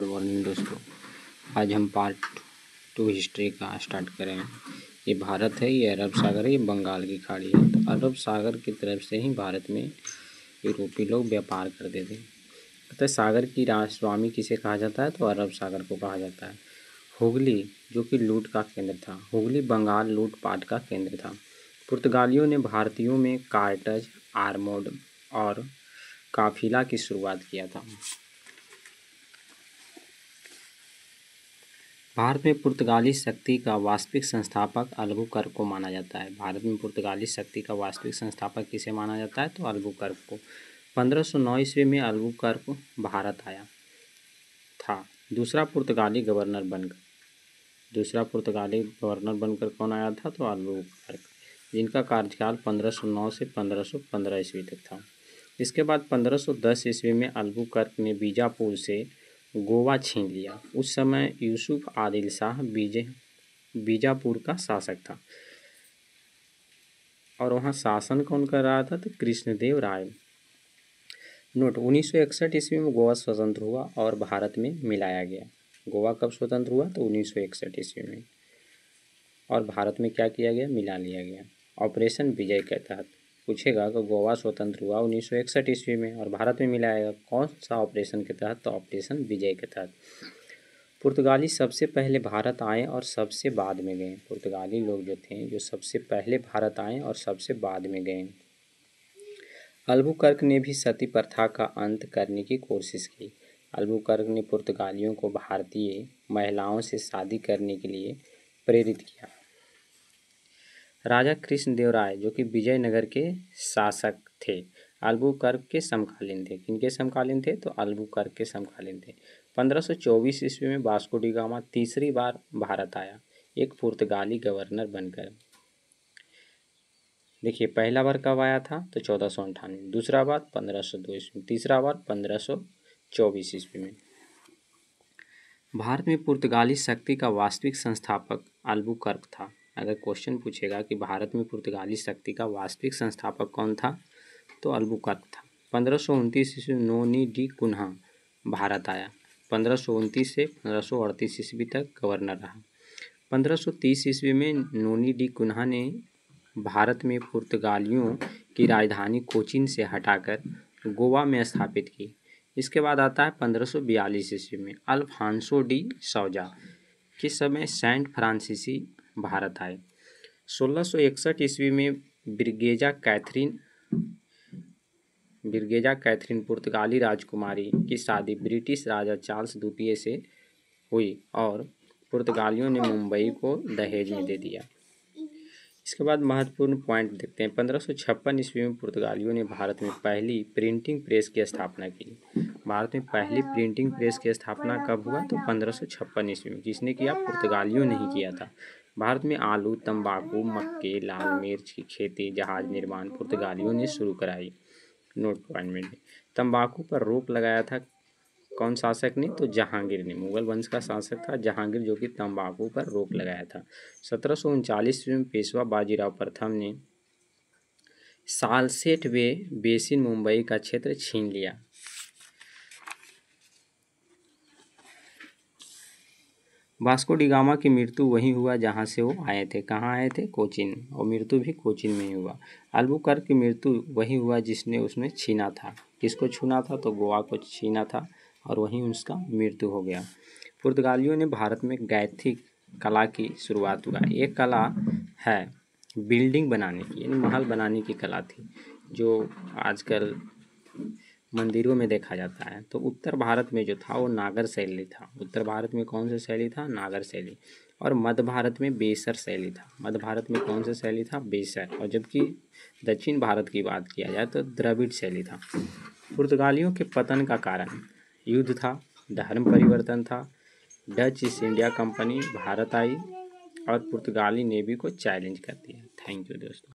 Good morning दोस्तों। आज हम पार्ट 2 हिस्ट्री का स्टार्ट करें। ये भारत है, ये अरब सागर है, ये बंगाल की खाड़ी है। तो अरब सागर की तरफ से ही भारत में यूरोपीय लोग व्यापार करते थे। अतः सागर की राजस्वामी किसे कहा जाता है? तो अरब सागर को कहा जाता है। हुगली जो कि लूट का केंद्र था, हुगली बंगाल लूटपाट का केंद्र था। पुर्तगालियों ने भारतीयों में कार्टज, आर्मोड और काफिला की शुरुआत किया था। भारत में पुर्तगाली शक्ति का वास्तविक संस्थापक अल्बुकर्क को माना जाता है। भारत में पुर्तगाली शक्ति का वास्तविक संस्थापक किसे माना जाता है? तो अल्बुकर्क को। 1509 ईस्वी में अल्बुकर्क भारत आया था। दूसरा पुर्तगाली गवर्नर बनकर कौन आया था? तो अल्बुकर्क, जिनका कार्यकाल 1509 से 1515 ईस्वी तक था। इसके बाद 1510 ईस्वी में अल्बुकर्क ने बीजापुर से गोवा छीन लिया। उस समय यूसुफ आदिल शाह बीजापुर का शासक था और वहाँ शासन कौन कर रहा था? तो कृष्णदेव राय। नोट, 1961 ईस्वी में गोवा स्वतंत्र हुआ और भारत में मिलाया गया। गोवा कब स्वतंत्र हुआ? तो 1961 ईस्वी में। और भारत में क्या किया गया? मिला लिया गया ऑपरेशन विजय के तहत। पूछेगा कि गोवा स्वतंत्र हुआ 1961 ईस्वी में और भारत में मिलाएगा, कौन सा ऑपरेशन के तहत? तो ऑपरेशन विजय के तहत। पुर्तगाली सबसे पहले भारत आए और सबसे बाद में गए। पुर्तगाली लोग जो थे, जो सबसे पहले भारत आए और सबसे बाद में गए। अल्बुकर्क ने भी सती प्रथा का अंत करने की कोशिश की। अल्बुकर्क ने पुर्तगालियों को भारतीय महिलाओं से शादी करने के लिए प्रेरित किया। राजा कृष्णदेवराय जो कि विजयनगर के शासक थे, अल्बुकर्क के समकालीन थे। किनके समकालीन थे? तो अल्बुकर्क के समकालीन थे। 1524 ईस्वी में वास्को डी गामा तीसरी बार भारत आया, एक पुर्तगाली गवर्नर बनकर। देखिए, पहला बार कब आया था? तो 1498, दूसरा बार 1502 ईस्वी, तीसरा बार 1524 ईस्वी में। भारत में पुर्तगाली शक्ति का वास्तविक संस्थापक अल्बुकर्क था। अगर क्वेश्चन पूछेगा कि भारत में पुर्तगाली शक्ति का वास्तविक संस्थापक कौन था? तो अल्बुकर्क था। 1529 ईस्वी में नोनी डी कुन्हा भारत आया। 1529 से 1538 ईस्वी तक गवर्नर रहा। 1530 ईस्वी में नोनी डी कुन्हा ने भारत में पुर्तगालियों की राजधानी कोचीन से हटाकर गोवा में स्थापित की। इसके बाद आता है 1542 ईस्वी में अल्फांसो डी सौजा के समय सेंट फ्रांसिसी भारत आए। 1661 ईस्वी में ब्रिगेजा कैथरीन पुर्तगाली राजकुमारी की शादी ब्रिटिश राजा चार्ल्स द्वितीय से हुई और पुर्तगालियों ने मुंबई को दहेज में दे दिया। इसके बाद महत्वपूर्ण पॉइंट देखते हैं। 1556 ईस्वी में पुर्तगालियों ने भारत में पहली प्रिंटिंग प्रेस की स्थापना की। भारत में पहली प्रिंटिंग प्रेस की स्थापना कब हुआ? तो 1556 ईस्वी में। किसने किया? पुर्तगालियों ने ही किया था। भारत में आलू, तंबाकू, मक्के, लाल मिर्च की खेती, जहाज निर्माण पुर्तगालियों ने शुरू कराई। नोट पॉइंट में तंबाकू पर रोक लगाया था कौन शासक ने? तो जहांगीर ने। मुगल वंश का शासक था जहांगीर, जो कि तंबाकू पर रोक लगाया था। 1739 में पेशवा बाजीराव प्रथम ने सालसेट वे बेसिन मुंबई का क्षेत्र छीन लिया। वास्को डी गामा की मृत्यु वहीं हुआ जहां से वो आए थे। कहाँ आए थे? कोचीन, और मृत्यु भी कोचीन में ही हुआ। अल्बुकर्क की मृत्यु वहीं हुआ जिसने उसने छीना था। किसको छूना था? तो गोवा को छीना था और वहीं उसका मृत्यु हो गया। पुर्तगालियों ने भारत में गैथिक कला की शुरुआत हुआ। एक कला है बिल्डिंग बनाने की, यानी महल बनाने की कला थी, जो आजकल मंदिरों में देखा जाता है। तो उत्तर भारत में जो था वो नागर शैली था। उत्तर भारत में कौन सा शैली था? नागर शैली। और मध्य भारत में बेसर शैली था। मध्य भारत में कौन सा शैली था? बेसर। और जबकि दक्षिण भारत की बात किया जाए तो द्रविड़ शैली था। पुर्तगालियों के पतन का कारण युद्ध था, धर्म परिवर्तन था, Dutch East India Company Bharat आई और पुर्तगाली नेवी को चैलेंज कर दिया। थैंक यू दोस्तों।